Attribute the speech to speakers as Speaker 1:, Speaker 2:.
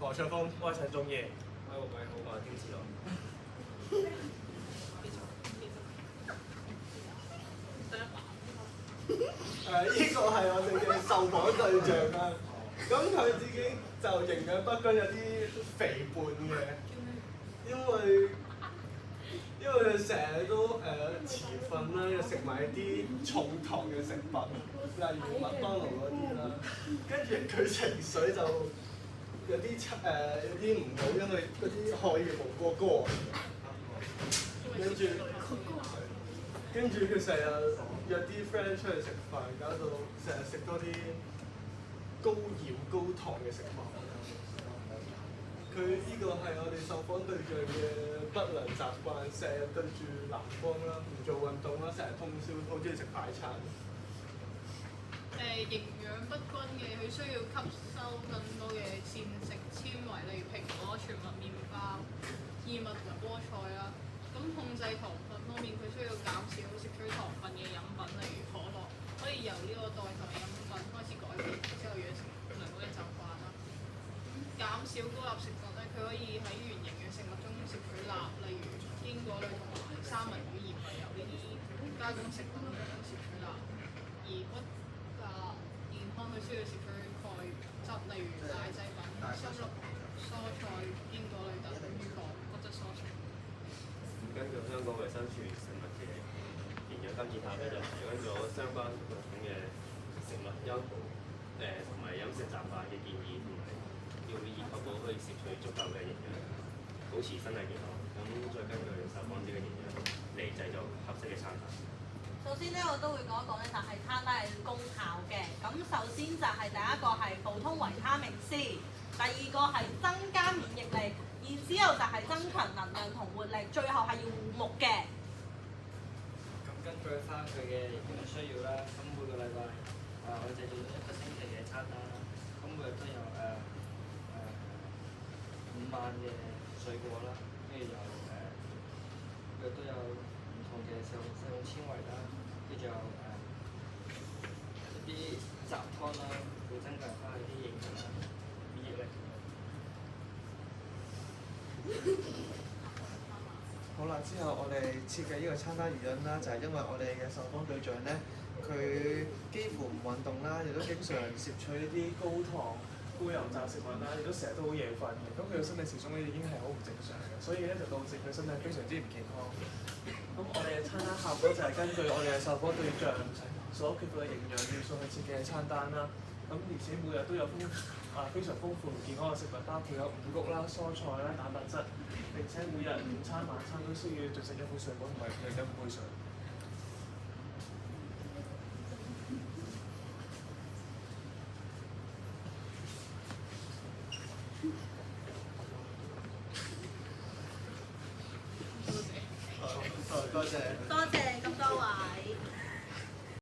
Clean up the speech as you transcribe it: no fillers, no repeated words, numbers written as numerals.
Speaker 1: 黃卓峰，
Speaker 2: 我係陳仲義，
Speaker 1: 我係胡偉浩，
Speaker 2: 我係丁子樂。
Speaker 1: 呢個係我哋嘅受訪對象啦。咁佢自己就營養不均，有啲肥胖嘅，因為佢成日都遲瞓啦，又食埋啲重糖嘅食品，例如麥當勞嗰啲啦。跟住佢情緒就有啲唔好，因為嗰啲荷爾蒙過高。跟住佢成日約啲 friend 出去食飯，搞到成日食多啲高鹽高糖嘅食物。佢呢個係我哋受訪對象嘅不良習慣，成日對住藍光啦，唔做運動啦，成日通宵，好中意食快餐。
Speaker 3: 營養不均嘅，佢需要吸收更多嘅膳食纖維，例如蘋果、全麥麵包、燕麥同埋菠菜啦。咁控制糖分方面，佢需要減少攝取糖分嘅飲品，例如可樂，可以由呢個代替飲品開始改變，之後養成良好嘅習慣啦。減少高鈉食物咧，佢可以喺原形嘅食物中攝取鈉，例如堅果類同埋三文魚、鹽為油呢啲加工食品中攝取鈉。而骨骼健康，佢需要攝取鈣質，例如奶製品、深綠蔬菜、堅果類等預防骨質疏鬆。
Speaker 2: 根據香港衞生署食物嘅營養金字塔咧，就提供咗相關各種嘅食物優同埋飲食習慣嘅建議，同埋要以確保可以攝取足夠嘅營養，保持身體健康。咁再根據受訪者嘅營養嚟製造合適嘅餐單。
Speaker 4: 首先咧，我都會講一講咧，就係餐單嘅功效嘅。咁首先就係第一個係補充維他命 C， 第二個係增加免疫力，然之後就係增強能量同活力，最後係要護目嘅。
Speaker 5: 咁根據翻佢嘅營養需要啦，咁每個禮拜我製造咗一個星期嘅餐單啦，咁每日都有5萬嘅水果啦，跟住有每日都有唔同嘅食物纖維啦，跟住有一啲雜湯啦，會增強翻佢啲營養啦、免疫力。
Speaker 6: 好啦，之後我哋設計呢個餐單原因啦，就係因為我哋嘅受訪對象咧，佢幾乎唔運動啦，亦都經常攝取呢啲高糖、高油炸食物啦，亦都成日都好夜瞓嘅，咁佢嘅生理時鐘咧已經係好唔正常嘅，所以咧就導致佢身體非常之唔健康。咁我哋嘅餐單效果就係根據我哋嘅受訪對象所缺乏嘅營養元素去設計嘅餐單啦。咁而且每日都有非常豐富唔健康嘅食物，包括有五穀啦、蔬菜啦、蛋白質，並且每日午餐、晚餐都需要進食一款水果同埋另一杯水。
Speaker 1: 多謝。
Speaker 4: 多謝